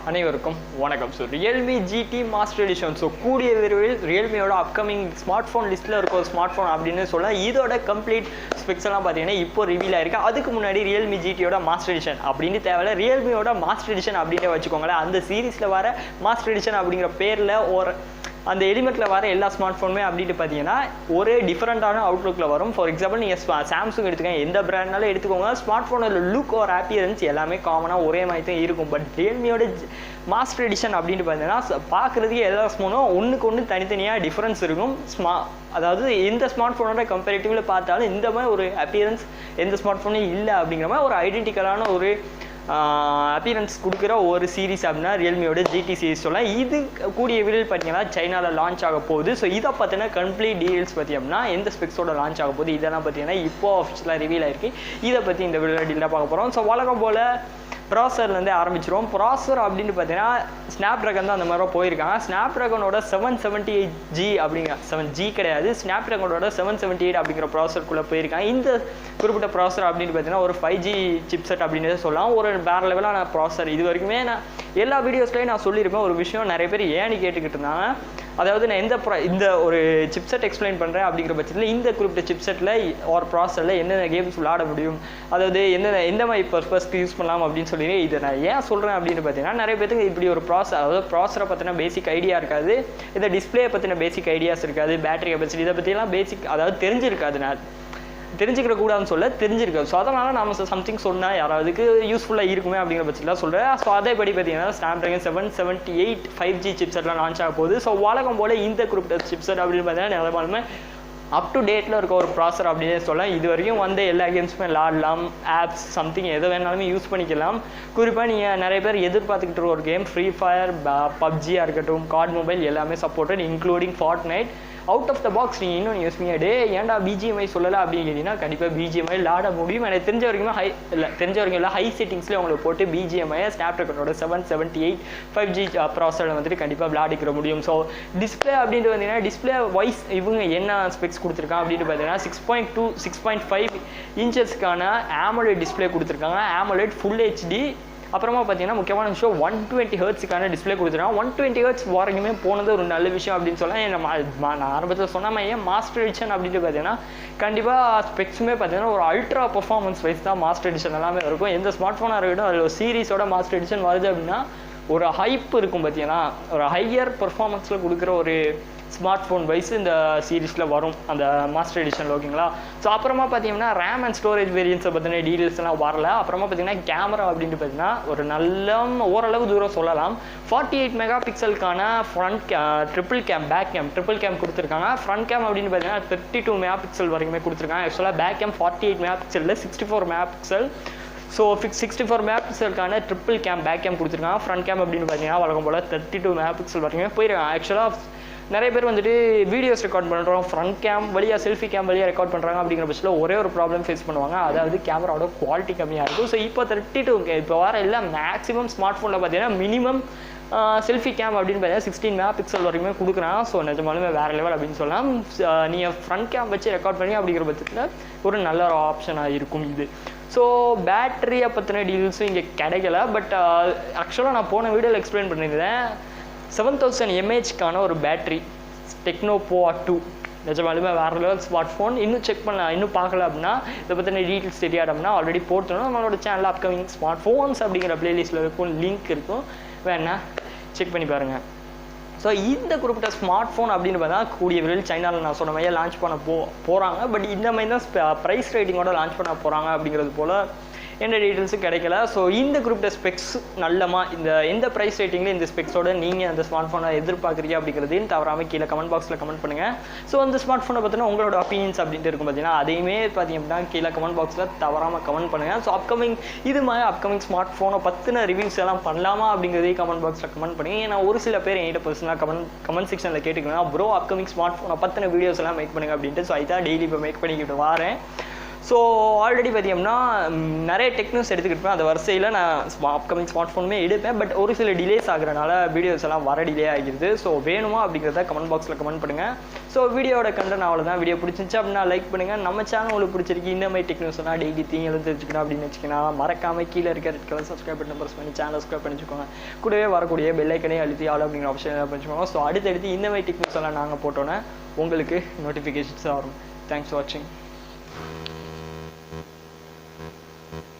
அனைவருக்கும் வணக்கம். So Realme GT Master Edition. So கூடிய விரைவில் ரியல்மியோட அப்கமிங் ஸ்மார்ட் ஃபோன் லிஸ்ட்டில் இருக்க ஒரு ஸ்மார்ட் ஃபோன் அப்படின்னு சொல்லலாம். இதோட கம்ப்ளீட் ஸ்பெக்ஸ் எல்லாம் பார்த்தீங்கன்னா இப்போ ரிவீல் ஆயிருக்கு. அதுக்கு முன்னாடி Realme GTயோட மாஸ்டர் எடிஷன் அப்படின்னு தேவையில்ல, ரியல்மியோட மாஸ்டர் எடிஷன் அப்படின்ட்டு வச்சுக்கோங்களேன். அந்த சீரீஸில் வர மாஸ்டர் எடிஷன் அப்படிங்கிற பேரில் ஒரு அந்த எலிமெண்ட்டில் வர எல்லா ஸ்மார்ட் ஃபோனுமே அப்படின்ட்டு பார்த்தீங்கன்னா ஒரே டிஃப்ரெண்ட்டான அவுட்லுக்கில் வரும். ஃபார் எக்ஸாம்பிள் நீங்கள் சாம்சங் எடுத்துக்கோங்க, எந்த பிராண்ட்னாலும் எடுத்துக்கோங்க, ஸ்மார்ட் ஃபோனோட லுக் ஒரு ஆப்பியரன்ஸ் எல்லாமே காமனாக ஒரே மாதிரி தான் இருக்கும். பட் ரியல்மியோட மாஸ்டர் எடிஷன் அப்படின்ட்டு பார்த்தீங்கன்னா பார்க்குறதுக்கு எல்லா ஸ்மார்ட்டும் ஒன்றுக்கு ஒன்று தனித்தனியாக டிஃப்ரென்ஸ் இருக்கும். அதாவது எந்த ஸ்மார்ட் ஃபோனோட கம்பேரிட்டிவில் பார்த்தாலும் இந்த மாதிரி ஒரு அப்பியரன்ஸ் எந்த ஸ்மார்ட் ஃபோனும் இல்லை அப்படிங்கிற மாதிரி ஒரு ஐடென்டிக்கலான ஒரு அப்பியரன்ஸ் கொடுக்குற ஒரு சீரீஸ் அப்படின்னா ரியல்மியோட ஜிடி சீரீஸ் சொல்லலாம். இது கூடிய விரைவில் பார்த்தீங்கன்னா சைனாவில் லான்ச் ஆக போகுது. ஸோ இதை பார்த்தீங்கன்னா கம்ப்ளீட் டீடைல்ஸ் பற்றி அப்படின்னா எந்த ஸ்பெக்ஸோட லான்ச் ஆக போகுது இதெல்லாம் பார்த்தீங்கன்னா இப்போ ஆஃபிஷியலாக ரிவீல் ஆயிருக்கு. இதை பற்றி இந்த வீடியோ டீலாக பார்க்க போகிறோம். ஸோ வழக்கம் போல் ப்ராசர்லேருந்தே ஆரம்பிச்சிருவோம். ப்ராசர் அப்படின்னு பார்த்தீங்கன்னா ஸ்னாப் ட்ராகன் தான் அந்த மாதிரி போயிருக்காங்க. ஸ்னாப் ட்ராகனோட 778G அப்படிங்கிற 7G கிடையாது, ஸ்னாப் ட்ராகனோட 778 அப்படிங்கிற ப்ராசருக்குள்ளே போயிருக்காங்க. இந்த குறிப்பிட்ட ப்ராசர் அப்படின்னு பார்த்தீங்கன்னா ஒரு 5G சிப்செட் அப்படின்னு சொல்லலாம். ஒரு வேறு லெவலான ப்ராசர். இது வரைக்குமே நான் எல்லா வீடியோஸ்லையும் நான் சொல்லியிருப்பேன். ஒரு விஷயம் நிறைய பேர் ஏன்னு கேட்டுக்கிட்டு இருந்தாங்க. அதாவது நான் இந்த ஒரு சிப்செட் எக்ஸ்பிளைன் பண்ணுறேன் அப்படிங்கிற பட்சத்தில் இந்த குறிப்பிட்ட சிப்செட்டில் ஒரு ப்ராசரில் என்னென்ன கேம்ஸ் விளாட முடியும், அதாவது எந்த மாதிரி பர்பஸ்க்கு யூஸ் பண்ணலாம் அப்படின்னு சொல்லி இதை நான் ஏன் சொல்கிறேன் அப்படின்னு பார்த்தீங்கன்னா நிறைய பேருக்கு இப்படி ஒரு அதாவது ப்ராசரை பற்றின பேசிக் ஐடியா இருக்காது, இந்த டிஸ்பிளே பற்றின பேசிக் ஐடியாஸ் இருக்காது, பேட்டரி கெப்பாசிட்டி இதை பற்றிலாம் பேசிக் அதாவது தெரிஞ்சிருக்காது. நான் தெரிஞ்சுக்கிற கூடாதுன்னு சொல்ல தெரிஞ்சிருக்காது. ஸோ அதனால் நம்ம சம்திங் சொன்னால் யாராவதுக்கு யூஸ்ஃபுல்லாக இருக்குமே அப்படிங்கிற பட்சத்தில் சொல்கிறேன். ஸோ அதேபடி பார்த்தீங்கன்னா ஸ்னாப்ட்ராகன் 778 5G சிப்செட்லாம் லான்ச் ஆக போகுது. ஸோ வழக்கம் போல் இந்த குறிப்பிட்ட சிப்செட் அப்படின்னு பார்த்தீங்கன்னா நிறைய அப் டு டேட்டில் இருக்க ஒரு ப்ராசர் அப்படின்னே சொல்லலாம். இது வரைக்கும் வந்து எல்லா கேம்ஸுமே விளாடலாம், ஆப்ஸ் சம்திங் எதை வேணாலுமே யூஸ் பண்ணிக்கலாம். குறிப்பாக நீங்கள் நிறைய பேர் எதிர்பார்த்துக்கிட்டு இருக்க ஒரு கேம் ஃப்ரீ ஃபயர், பப்ஜியாக இருக்கட்டும், கார்ட் மொபைல் எல்லாமே supported including Fortnite. Out of the box நீங்கள் இன்னும் யூஸ் பண்ணிடே ஏன்டா பிஜிஎம்ஐ சொல்லலை அப்படின்னு கேட்டிங்கன்னா கண்டிப்பாக பிஜிஎம்ஐ விளாட முடியும். எனக்கு தெரிஞ்ச வரைக்குமே தெரிஞ்ச வரைக்கும் இல்லை, ஹை செட்டிங்ஸ்லேயே உங்களுக்கு போட்டு பிஜிஎம்ஐ ஸ்னாப்ட்ராகனோட 778 5G ப்ராசரில் வந்துட்டு கண்டிப்பாக விளாடிக்கிற முடியும். ஸோ டிஸ்பிளே அப்படின்ட்டு பார்த்தீங்கன்னா டிஸ்பிளே வைஸ் இவங்க என்ன ஸ்பெக்ஸ் கொடுத்துருக்காங்க அப்படின்ட்டு பார்த்தீங்கன்னா 6.2 6.5 இன்ச்சஸ்க்கான AMOLED டிஸ்பிளே கொடுத்துருக்காங்க. AMOLED full HD. அப்புறமா பார்த்தீங்கன்னா முக்கியமான விஷயம் 120 ஹெர்ட்ஸுக்கான டிஸ்பிளே கொடுத்துருக்காங்க. 120 ஹெர்ட்ஸ் வரைக்குமே போனது ஒரு நல்ல விஷயம் அப்படின்னு சொல்லலாம். நான் ஆரம்பத்தில் சொன்ன ஏன் மாஸ்டர் எடிஷன் அப்படின்ட்டு பார்த்தீங்கன்னா கண்டிப்பாக ஸ்பெக்ஸுமே பார்த்தீங்கன்னா ஒரு அல்ட்ரா பர்ஃபார்மன்ஸ் வைஸ் தான் மாஸ்டர் எடிஷன் எல்லாமே இருக்கும். எந்த ஸ்மார்ட் ஃபோனாக இருக்கட்டும் அதில் ஒரு சீரீஸோட மாஸ்டர் எடிஷன் வருது அப்படின்னா ஒரு ஹைப் இருக்கும் பார்த்தீங்கன்னா, ஒரு ஹையர் பர்ஃபார்மன்ஸில் கொடுக்குற ஒரு ஸ்மார்ட் ஃபோன் வைஸ் இந்த சீரீஸில் வரும் அந்த மாஸ்டர் எடிஷனில். ஓகேங்களா? ஸோ அப்புறமா பார்த்தீங்கன்னா ரேம் அண்ட் ஸ்டோரேஜ் வேரியன்ஸை பற்றின டீடைல்ஸ்லாம் வரல. அப்புறமா பார்த்தீங்கன்னா கேமரா அப்படின்ட்டு பார்த்தீங்கன்னா ஒரு நல்ல ஓரளவு தூரம் சொல்லலாம். 48 மெகா பிக்சலுக்கான ஃப்ரண்ட் ட்ரிபிள் கேம் கொடுத்துருக்காங்க. ஃப்ரண்ட் கேம் அப்படின்னு பார்த்தீங்கன்னா 32 மெகா பிக்சல் வரைக்குமே கொடுத்துருக்காங்க. ஆக்சுவலாக பேக் கேம் 48 மெகா பிக்சலில் 64 மெகா பிக்சல். ஸோ 64 மெகா பிக்சலுக்கான ட்ரிபிள் கேம் பேக் கேம் கொடுத்துருக்காங்க. ஃப்ரண்ட் கேம் அப்படின்னு பார்த்தீங்கன்னா வழக்கம் போல் 32 மெகா பிக்சல் வரைக்குமே போயிருக்காங்க. ஆக்சுவலாக நிறைய பேர் வந்துட்டு வீடியோஸ் ரெக்கார்ட் பண்ணுறோம், ஃப்ரண்ட் கேம் வழியாக செல்ஃபி கேம் வழியாக ரெக்கார்ட் பண்ணுறாங்க அப்படிங்கிற பட்சத்தில் ஒரே ஒரு ப்ராப்ளம் ஃபேஸ் பண்ணுவாங்க, அதாவது கேமராவோட குவாலிட்டி கம்மியாக இருக்கும். ஸோ இப்போ 32 இப்போ வர எல்லாம் மேக்ஸிமம் ஸ்மார்ட் ஃபோனில் பார்த்தீங்கன்னா மினிமம் செல்ஃபி கேம் அப்படின்னு பார்த்தீங்கன்னா 16 மெகா பிக்சல் வரைக்குமே கொடுக்குறாங்க. ஸோ நிஜமாலுமே வேறு லெவல் அப்படின்னு சொல்லலாம். நீங்கள் ஃப்ரண்ட் கேம் வச்சு ரெக்கார்ட் பண்ணி அப்படிங்கிற பட்சத்தில் ஒரு நல்ல ஒரு ஆப்ஷனாக இருக்கும் இது. ஸோ பேட்டரியை பற்றின டீல்ஸும் இங்கே கிடைக்கல. பட் ஆக்சுவலாக நான் போன வீடியோவில் எக்ஸ்பிளைன் பண்ணியிருந்தேன் 7000 mAhக்கான ஒரு பேட்ரி டெக்னோ போவா 2 நிஜமாலுமே வேறு லெவல் ஸ்மார்ட் ஃபோன். இன்னும் செக் பண்ணலாம், இன்னும் பார்க்கல அப்படின்னா இதை பற்றின டீட்டெயில்ஸ் தெரியாது அப்படின்னா ஆல்ரெடி போட்டுருந்தோம் நம்மளோட சேனலில் அப்கமிங் ஸ்மார்ட் ஃபோன்ஸ் அப்படிங்கிற பிளேலிஸ்ட்டில் இருக்கும், லிங்க் இருக்கும், வேணா செக் பண்ணி பாருங்கள். ஸோ இந்த குறிப்பிட்ட ஸ்மார்ட் ஃபோன் அப்படின்னு பார்த்தா கூடிய விரைவில் சைனாவில் நான் சொன்ன மாதிரியே லான்ச் பண்ண போகிறாங்க. பட் இந்த மாதிரி தான் ப்ரைஸ் ரேட்டிங்கோட லான்ச் பண்ண போகிறாங்க அப்படிங்கிறது போல் எந்த டீட்டெயில்ஸும் கிடைக்கல. ஸோ இந்த குறிப்பிட்ட ஸ்பெக்ஸ் நல்லமா எந்த ப்ரைஸ் ரேட்டிங்கில் இந்த ஸ்பெக்ஸோட நீங்கள் அந்த ஸ்மார்ட் ஃபோனை எதிர்பார்க்குறீங்க அப்படிங்கிறதையும் தவறாமல் கீழே கமெண்ட் பாக்ஸில் கமெண்ட் பண்ணுங்கள். ஸோ அந்த ஸ்மார்ட் ஃபோனை பார்த்தீங்கன்னா உங்களோட ஒப்பீனியன்ஸ் அப்படின்ட்டு இருக்கும் பார்த்தீங்கன்னா அதையுமே பார்த்தீங்கன்னா கீழே கமெண்ட் பாக்ஸில் தவறாமல் கமெண்ட் பண்ணுங்கள். ஸோ அப்கமிங் ஸ்மார்ட் ஃபோனை பற்றின ரிவ்யூஸ் எல்லாம் பண்ணலாமா அப்படிங்கிறதையும் கமெண்ட் பாக்ஸில் கமெண்ட் பண்ணுங்கள். ஏன்னா ஒரு சில பேர் என்கிட்ட பர்சனலாக கமெண்ட் செக்ஷனில் கேட்டுக்கலாம், ப்ரோ அப்கமிங் ஸ்மார்ட் ஃபோனை பற்றின வீடியோஸ் எல்லாம் மேக் பண்ணுங்கள் அப்படின்ட்டு. ஸோ இதான் டெய்லி இப்போ மேக் பண்ணிக்கிட்டு வரேன். ஸோ ஆல்ரெடி பார்த்தீங்கன்னா நிறைய டெக்னிக்ஸ் எடுத்துக்கிட்டு இருப்பேன். அந்த வரிசையில் நான் அப்கமிங் ஸ்மார்ட் ஃபோனுமே எடுப்பேன். பட் ஒரு சில டிலேஸ் ஆகிறனால வீடியோஸ் எல்லாம் வர டிலே ஆகிடுது. ஸோ வேணுமா அப்படிங்கிறத கமெண்ட் பாக்ஸில் கமெண்ட் பண்ணுங்கள். ஸோ வீடியோட கண்டென்ட் அவ்வளோதான். வீடியோ பிடிச்சிருந்துச்சு அப்படின்னா லைக் பண்ணுங்கள். நம்ம சேனல் உங்களுக்கு பிடிச்சிருக்கு இந்த மாதிரி டெக்னிக்ஸ் எல்லாம் டெய்லி தீங்களும் தெரிஞ்சுக்கணும் அப்படின்னு வச்சுக்கோங்க. மறக்காமல் கீழே இருக்க red colour subscribe button press பண்ணி சேனல் சப்ஸ்கிரைப் பண்ணிச்சுக்கோங்க. கூடவே வரக்கூடிய பெல் ஐக்கனே அழுத்தி ஆல் அப்படிங்கிற ஆப்ஷன் பண்ணிச்சுக்கோங்க. ஸோ அடுத்தடுத்து இந்த மாதிரி டெக்னிக்ஸ் எல்லாம் நாங்கள் போட்டோன்னே உங்களுக்கு நோட்டிஃபிகேஷன்ஸ் வரும். தேங்க்ஸ் ஃபார் வாட்சிங்.